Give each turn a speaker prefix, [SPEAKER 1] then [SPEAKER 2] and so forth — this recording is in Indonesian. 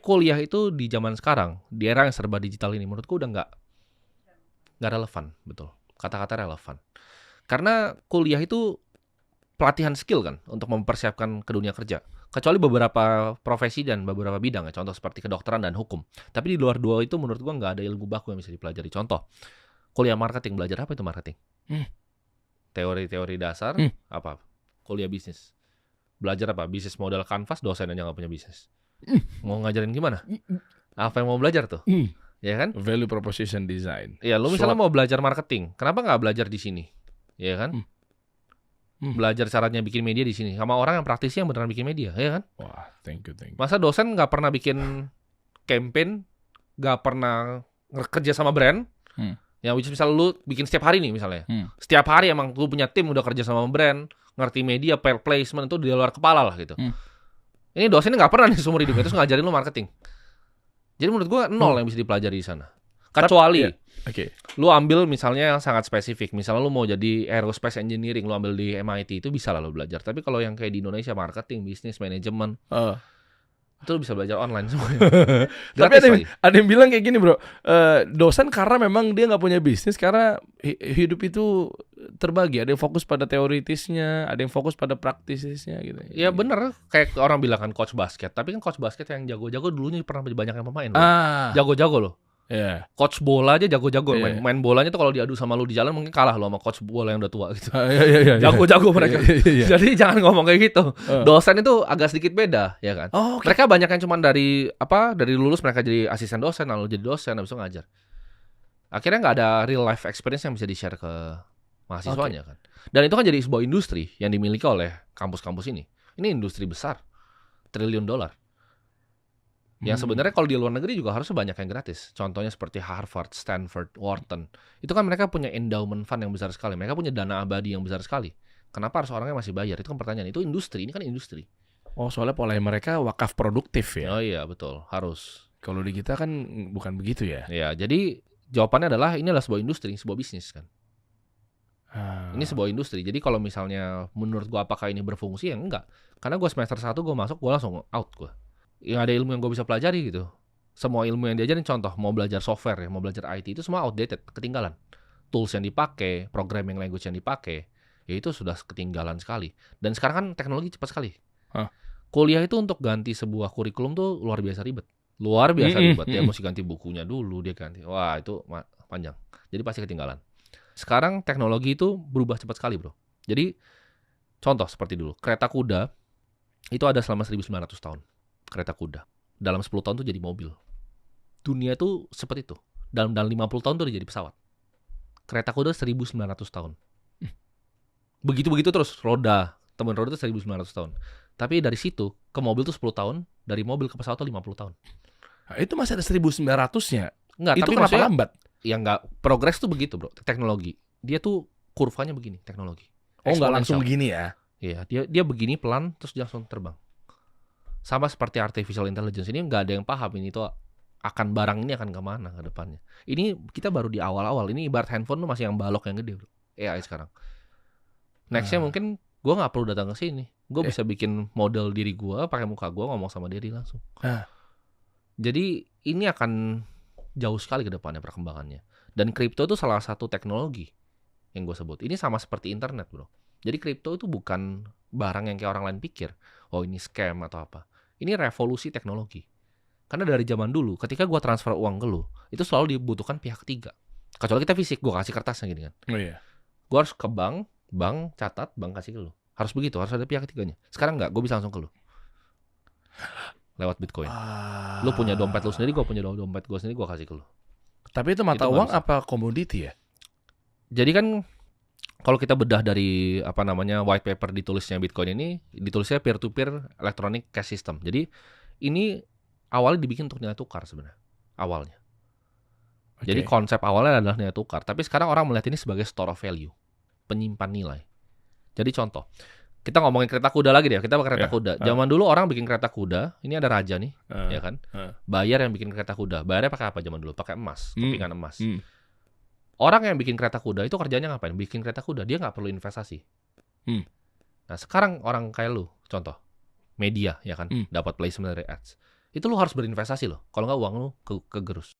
[SPEAKER 1] kuliah itu di zaman sekarang, di era yang serba digital ini, menurutku udah nggak relevan, betul. Kata-kata relevan. Karena kuliah itu pelatihan skill kan untuk mempersiapkan ke dunia kerja. Kecuali beberapa profesi dan beberapa bidang ya, contoh seperti kedokteran dan hukum. Tapi di luar dua itu menurut gua nggak ada ilmu baku yang bisa dipelajari. Contoh, kuliah marketing, belajar apa itu marketing? Teori-teori dasar,
[SPEAKER 2] Hmm.
[SPEAKER 1] apa? Kuliah bisnis. Belajar apa? Bisnis model kanvas, dosen aja nggak punya bisnis. Mau ngajarin gimana? Apa yang mau belajar tuh? Ya kan?
[SPEAKER 2] Value proposition design.
[SPEAKER 1] Ya, lu misalnya mau belajar marketing, kenapa nggak belajar di sini? Ya kan? Belajar caranya bikin media di sini sama orang yang praktisi yang beneran bikin media, ya kan?
[SPEAKER 2] Wah, thank you.
[SPEAKER 1] Masa dosen nggak pernah bikin campaign, nggak pernah kerja sama brand, yang misalnya lu bikin setiap hari nih misalnya, setiap hari emang lu punya tim udah kerja sama brand, ngerti media, placement itu di luar kepala lah gitu. Ini dosennya nggak pernah nih seumur hidupnya terus ngajarin lu marketing. Jadi menurut gua nol yang bisa dipelajari di sana. Kecuali lu ambil misalnya yang sangat spesifik. Misalnya lu mau jadi aerospace engineering, lu ambil di MIT, itu bisa lah lu belajar. Tapi kalau yang kayak di Indonesia, marketing, bisnis, manajemen, itu lu bisa belajar online semuanya.
[SPEAKER 2] Tapi ada yang bilang kayak gini bro, dosen karena memang dia nggak punya bisnis, karena hidup itu terbagi. Ada yang fokus pada teoritisnya, ada yang fokus pada praktisisnya gitu.
[SPEAKER 1] Ya bener, kayak orang bilang kan coach basket. Tapi kan coach basket yang jago-jago dulunya pernah banyak yang pemain. Jago-jago loh.
[SPEAKER 2] Yeah.
[SPEAKER 1] Coach bola aja jago-jago. Main bolanya tuh kalau diadu sama lu di jalan mungkin kalah lo sama coach bola yang udah tua gitu. Jago-jago mereka. Jadi jangan ngomong kayak gitu. Dosen itu agak sedikit beda, ya kan? Mereka banyak yang cuma dari lulus mereka jadi asisten dosen, lalu jadi dosen, habis itu ngajar. Akhirnya nggak ada real life experience yang bisa di-share ke mahasiswanya kan. Dan itu kan jadi sebuah industri yang dimiliki oleh kampus-kampus ini. Ini industri besar, triliun dolar. Yang sebenarnya kalau di luar negeri juga harusnya banyak yang gratis. Contohnya seperti Harvard, Stanford, Wharton. Itu kan mereka punya endowment fund yang besar sekali. Mereka punya dana abadi yang besar sekali. Kenapa harus orangnya masih bayar? Itu kan pertanyaan. Itu industri, ini kan industri.
[SPEAKER 2] Oh, soalnya pola mereka wakaf produktif ya?
[SPEAKER 1] Oh iya, betul. Harus.
[SPEAKER 2] Kalau di kita kan bukan begitu ya?
[SPEAKER 1] Ya, jadi jawabannya adalah ini adalah sebuah industri, sebuah bisnis kan. Ini sebuah industri. Jadi kalau misalnya menurut gua apakah ini berfungsi, ya enggak. Karena gua semester 1 gua masuk, gua langsung out gua. Yang ada ilmu yang gue bisa pelajari gitu. Semua ilmu yang diajarin, contoh mau belajar software ya, mau belajar IT, itu semua outdated, ketinggalan. Tools yang dipakai, programming language yang dipakai, ya itu sudah ketinggalan sekali. Dan sekarang kan teknologi cepat sekali. Kuliah itu untuk ganti sebuah kurikulum tuh luar biasa ribet. Dia mesti ganti bukunya dulu, dia ganti. Wah, itu panjang. Jadi pasti ketinggalan. Sekarang teknologi itu berubah cepat sekali, bro. Jadi contoh seperti dulu, kereta kuda itu ada selama 1900 tahun. Kereta kuda. Dalam 10 tahun tuh jadi mobil. Dunia tuh seperti itu. Dalam 50 tahun tuh udah jadi pesawat. Kereta kuda 1900 tahun. Begitu-begitu terus. Temen roda tuh 1900 tahun. Tapi dari situ ke mobil tuh 10 tahun. Dari mobil ke pesawat tuh 50 tahun.
[SPEAKER 2] Nah, itu masih ada 1900-nya?
[SPEAKER 1] Enggak,
[SPEAKER 2] itu
[SPEAKER 1] tapi
[SPEAKER 2] kenapa lambat?
[SPEAKER 1] Ya enggak. Progres tuh begitu bro. Teknologi. Dia tuh kurvanya begini, teknologi.
[SPEAKER 2] Oh, enggak langsung begini ya?
[SPEAKER 1] Iya, dia begini pelan terus dia langsung terbang. Sama seperti artificial intelligence ini nggak ada yang paham ini tuh barang ini akan kemana ke depannya. Ini kita baru di awal-awal. Ini ibarat handphone tuh masih yang balok yang gede bro. AI sekarang. Nextnya mungkin gue nggak perlu datang ke sini. Gue bisa bikin model diri gue pakai muka gue ngomong sama diri langsung. Jadi ini akan jauh sekali ke depannya perkembangannya. Dan kripto itu salah satu teknologi yang gue sebut. Ini sama seperti internet bro. Jadi kripto itu bukan barang yang kayak orang lain pikir. Oh ini scam atau apa. Ini revolusi teknologi. Karena dari zaman dulu, ketika gue transfer uang ke lu, itu selalu dibutuhkan pihak ketiga. Kecuali kita fisik, gue kasih kertasnya gini kan.
[SPEAKER 2] Oh iya.
[SPEAKER 1] Gue harus ke bank catat, bank kasih ke lu. Harus begitu, harus ada pihak ketiganya. Sekarang enggak, gue bisa langsung ke lu. Lewat Bitcoin. Lu punya dompet lu sendiri, gue punya dompet gue sendiri, gue kasih ke lu.
[SPEAKER 2] Tapi itu mata uang apa komoditi ya?
[SPEAKER 1] Jadi kan kalau kita bedah dari white paper ditulisnya Bitcoin ini, ditulisnya peer to peer electronic cash system. Jadi ini awalnya dibikin untuk nilai tukar sebenarnya. Awalnya. Jadi konsep awalnya adalah nilai tukar, tapi sekarang orang melihat ini sebagai store of value, penyimpan nilai. Jadi contoh, kita ngomongin kereta kuda lagi deh, kita pakai kereta kuda. Zaman dulu orang bikin kereta kuda, ini ada raja nih, ya kan? Bayar yang bikin kereta kuda. Bayarnya pakai apa zaman dulu? Pakai emas, kepingan emas. Orang yang bikin kereta kuda itu kerjanya ngapain? Bikin kereta kuda, dia nggak perlu investasi. Nah sekarang orang kayak lu, contoh, media ya kan, dapat placement dari ads. itu lu harus berinvestasi loh. Kalau nggak uang lu kegerus.